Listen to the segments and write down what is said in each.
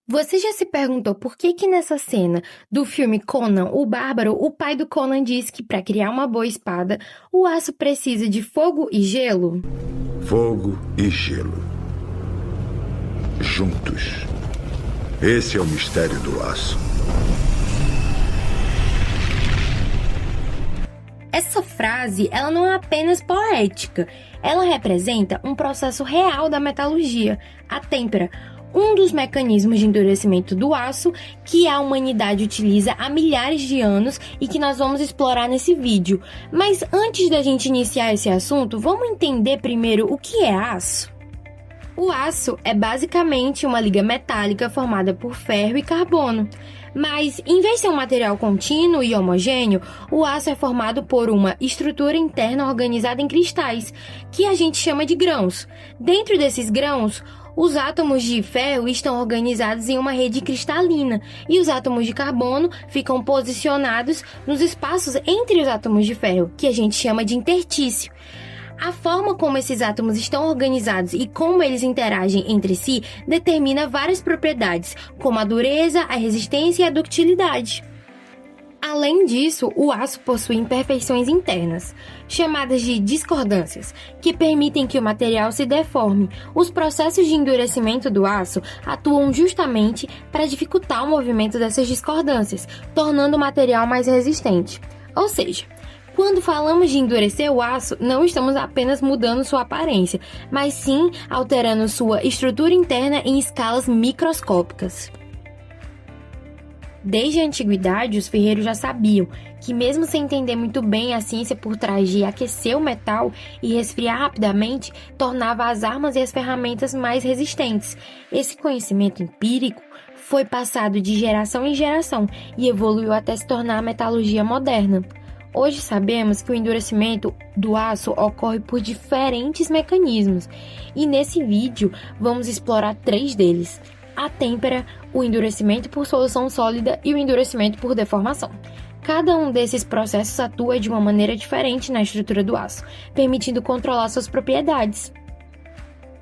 Você já se perguntou por que nessa cena do filme Conan, o Bárbaro, o pai do Conan diz que para criar uma boa espada, o aço precisa de fogo e gelo? Fogo e gelo. Juntos. Esse é o mistério do aço. Essa frase, ela não é apenas poética, ela representa um processo real da metalurgia, a têmpera, um dos mecanismos de endurecimento do aço que a humanidade utiliza há milhares de anos e que nós vamos explorar nesse vídeo. Mas antes da gente iniciar esse assunto, vamos entender primeiro o que é aço? O aço é basicamente uma liga metálica formada por ferro e carbono. Mas, em vez de ser um material contínuo e homogêneo, o aço é formado por uma estrutura interna organizada em cristais, que a gente chama de grãos. Dentro desses grãos, os átomos de ferro estão organizados em uma rede cristalina e os átomos de carbono ficam posicionados nos espaços entre os átomos de ferro, que a gente chama de intertício. A forma como esses átomos estão organizados e como eles interagem entre si determina várias propriedades, como a dureza, a resistência e a ductilidade. Além disso, o aço possui imperfeições internas, chamadas de discordâncias, que permitem que o material se deforme. Os processos de endurecimento do aço atuam justamente para dificultar o movimento dessas discordâncias, tornando o material mais resistente. Ou seja, quando falamos de endurecer o aço, não estamos apenas mudando sua aparência, mas sim alterando sua estrutura interna em escalas microscópicas. Desde a antiguidade, os ferreiros já sabiam que, mesmo sem entender muito bem a ciência por trás de aquecer o metal e resfriar rapidamente, tornava as armas e as ferramentas mais resistentes. Esse conhecimento empírico foi passado de geração em geração e evoluiu até se tornar a metalurgia moderna. Hoje sabemos que o endurecimento do aço ocorre por diferentes mecanismos e nesse vídeo vamos explorar 3 deles: a têmpera, o endurecimento por solução sólida e o endurecimento por deformação. Cada um desses processos atua de uma maneira diferente na estrutura do aço, permitindo controlar suas propriedades.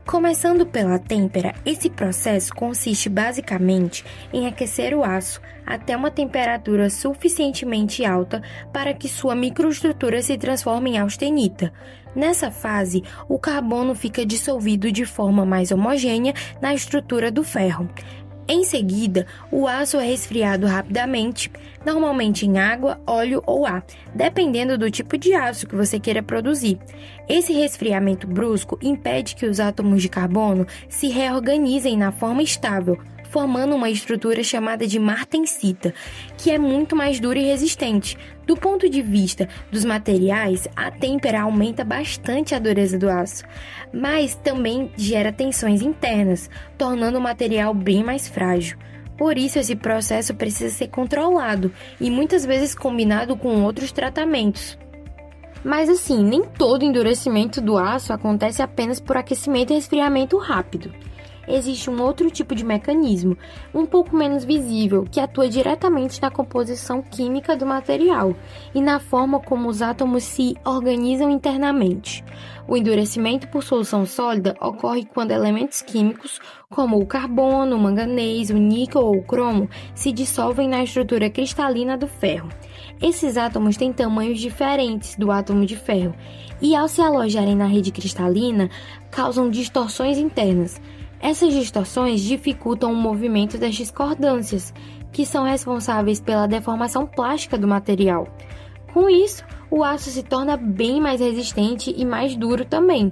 Começando pela têmpera, esse processo consiste basicamente em aquecer o aço até uma temperatura suficientemente alta para que sua microestrutura se transforme em austenita. Nessa fase, o carbono fica dissolvido de forma mais homogênea na estrutura do ferro. Em seguida, o aço é resfriado rapidamente, normalmente em água, óleo ou ar, dependendo do tipo de aço que você queira produzir. Esse resfriamento brusco impede que os átomos de carbono se reorganizem na forma estável, formando uma estrutura chamada de martensita, que é muito mais dura e resistente. Do ponto de vista dos materiais, a têmpera aumenta bastante a dureza do aço, mas também gera tensões internas, tornando o material bem mais frágil. Por isso, esse processo precisa ser controlado e muitas vezes combinado com outros tratamentos. Mas assim, nem todo endurecimento do aço acontece apenas por aquecimento e resfriamento rápido. Existe um outro tipo de mecanismo, um pouco menos visível, que atua diretamente na composição química do material e na forma como os átomos se organizam internamente. O endurecimento por solução sólida ocorre quando elementos químicos, como o carbono, o manganês, o níquel ou o cromo, se dissolvem na estrutura cristalina do ferro. Esses átomos têm tamanhos diferentes do átomo de ferro e, ao se alojarem na rede cristalina, causam distorções internas. Essas distorções dificultam o movimento das discordâncias, que são responsáveis pela deformação plástica do material. Com isso, o aço se torna bem mais resistente e mais duro também,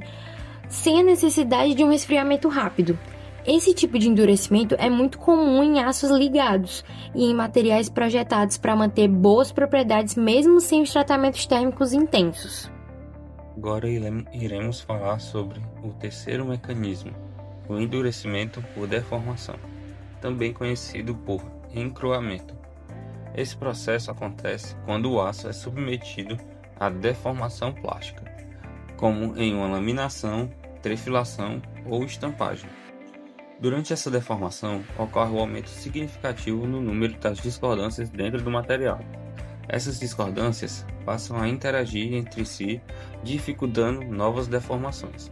sem a necessidade de um resfriamento rápido. Esse tipo de endurecimento é muito comum em aços ligados e em materiais projetados para manter boas propriedades mesmo sem os tratamentos térmicos intensos. Agora iremos falar sobre o terceiro mecanismo, o endurecimento por deformação, também conhecido por encroamento. Esse processo acontece quando o aço é submetido à deformação plástica, como em uma laminação, trefilação ou estampagem. Durante essa deformação, ocorre um aumento significativo no número das discordâncias dentro do material. Essas discordâncias passam a interagir entre si, dificultando novas deformações.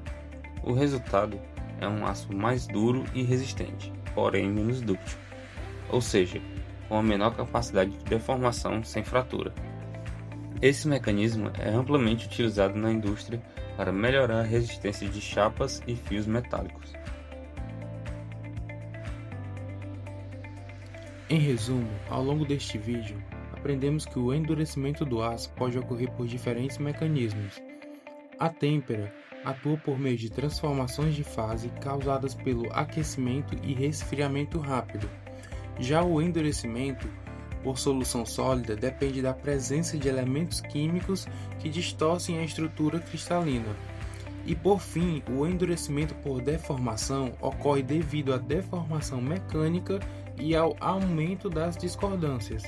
O resultado é um aço mais duro e resistente, porém menos dúctil. ou seja, com a menor capacidade de deformação sem fratura. Esse mecanismo é amplamente utilizado na indústria para melhorar a resistência de chapas e fios metálicos. Em resumo, ao longo deste vídeo, aprendemos que o endurecimento do aço pode ocorrer por diferentes mecanismos. A têmpera atua por meio de transformações de fase causadas pelo aquecimento e resfriamento rápido. Já o endurecimento por solução sólida depende da presença de elementos químicos que distorcem a estrutura cristalina. E por fim, o endurecimento por deformação ocorre devido à deformação mecânica e ao aumento das discordâncias.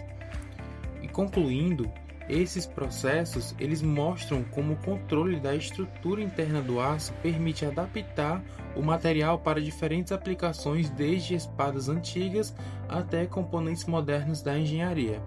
E concluindo, esses processos eles mostram como o controle da estrutura interna do aço permite adaptar o material para diferentes aplicações, desde espadas antigas até componentes modernos da engenharia.